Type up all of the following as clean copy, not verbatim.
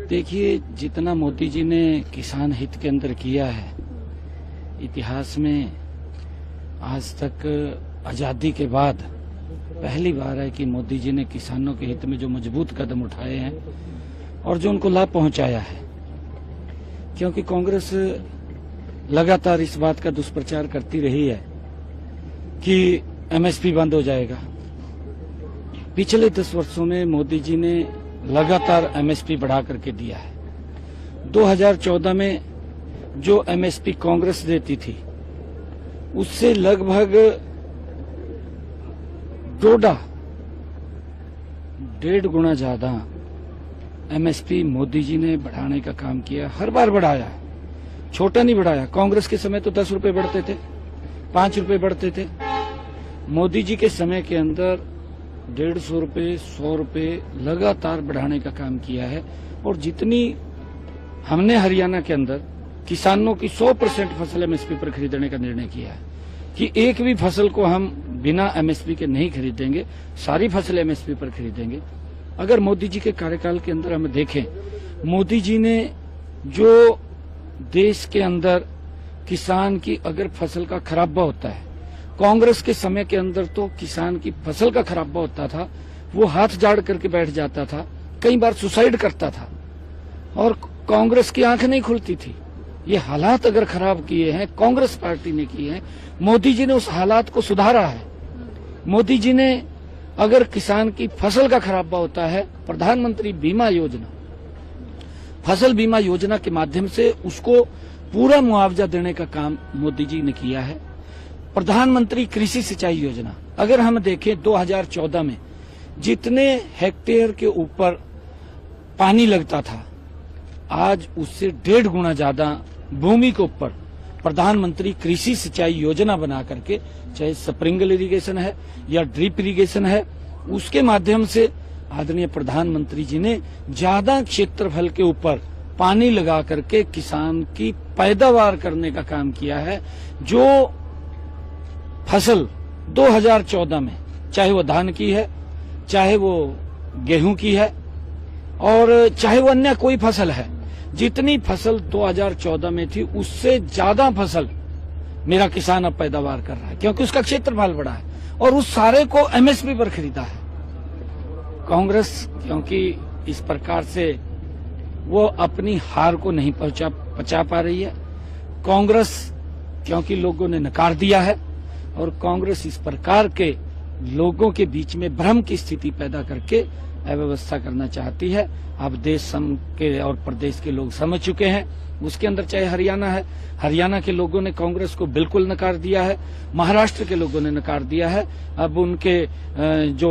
देखिए, जितना मोदी जी ने किसान हित के अंदर किया है, इतिहास में आज तक आजादी के बाद पहली बार है कि मोदी जी ने किसानों के हित में जो मजबूत कदम उठाए हैं और जो उनको लाभ पहुंचाया है। क्योंकि कांग्रेस लगातार इस बात का दुष्प्रचार करती रही है कि एमएसपी बंद हो जाएगा। पिछले 10 वर्षों में मोदी जी ने लगातार एमएसपी बढ़ा करके दिया है। 2014 में जो एमएसपी कांग्रेस देती थी उससे लगभग डेढ़ गुना ज्यादा एमएसपी मोदी जी ने बढ़ाने का काम किया। हर बार बढ़ाया है, छोटा नहीं बढ़ाया। कांग्रेस के समय तो 10 रुपए बढ़ते थे, 5 रुपए बढ़ते थे। मोदी जी के समय के अंदर 150 रुपए, 100 रुपए लगातार बढ़ाने का काम किया है। और जितनी हमने हरियाणा के अंदर किसानों की 100% फसल एमएसपी पर खरीदने का निर्णय किया है कि एक भी फसल को हम बिना एमएसपी के नहीं खरीदेंगे, सारी फसल एमएसपी पर खरीदेंगे। अगर मोदी जी के कार्यकाल के अंदर हम देखें, मोदी जी ने जो देश के अंदर किसान की अगर फसल का खराबा होता है, कांग्रेस के समय के अंदर तो किसान की फसल का खराबा होता था, वो हाथ जाड़ करके बैठ जाता था, कई बार सुसाइड करता था और कांग्रेस की आंख नहीं खुलती थी। ये हालात अगर खराब किए हैं, कांग्रेस पार्टी ने किए हैं। मोदी जी ने उस हालात को सुधारा है। मोदी जी ने अगर किसान की फसल का खराबा होता है, प्रधानमंत्री बीमा योजना, फसल बीमा योजना के माध्यम से उसको पूरा मुआवजा देने का काम मोदी जी ने किया है। प्रधानमंत्री कृषि सिंचाई योजना, अगर हम देखें 2014 में जितने हेक्टेयर के ऊपर पानी लगता था, आज उससे 1.5 गुना ज्यादा भूमि के ऊपर प्रधानमंत्री कृषि सिंचाई योजना बना करके, चाहे स्प्रिंकलर इरिगेशन है या ड्रिप इरिगेशन है, उसके माध्यम से आदरणीय प्रधानमंत्री जी ने ज्यादा क्षेत्रफल के ऊपर पानी लगा करके किसान की पैदावार करने का काम किया है। जो फसल 2014 में, चाहे वो धान की है, चाहे वो गेहूं की है और चाहे वो अन्य कोई फसल है, जितनी फसल 2014 में थी उससे ज्यादा फसल मेरा किसान अब पैदावार कर रहा है, क्योंकि उसका क्षेत्रफल बड़ा है और उस सारे को एमएसपी पर खरीदा है। कांग्रेस क्योंकि इस प्रकार से वो अपनी हार को नहीं पचा पा रही है, कांग्रेस क्योंकि लोगों ने नकार दिया है और कांग्रेस इस प्रकार के लोगों के बीच में भ्रम की स्थिति पैदा करके अव्यवस्था करना चाहती है। अब देश के और प्रदेश के लोग समझ चुके हैं। उसके अंदर चाहे हरियाणा है, हरियाणा के लोगों ने कांग्रेस को बिल्कुल नकार दिया है, महाराष्ट्र के लोगों ने नकार दिया है। अब उनके जो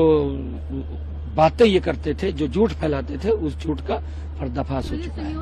बातें ये करते थे, जो झूठ फैलाते थे, उस झूठ का पर्दाफाश हो चुका है।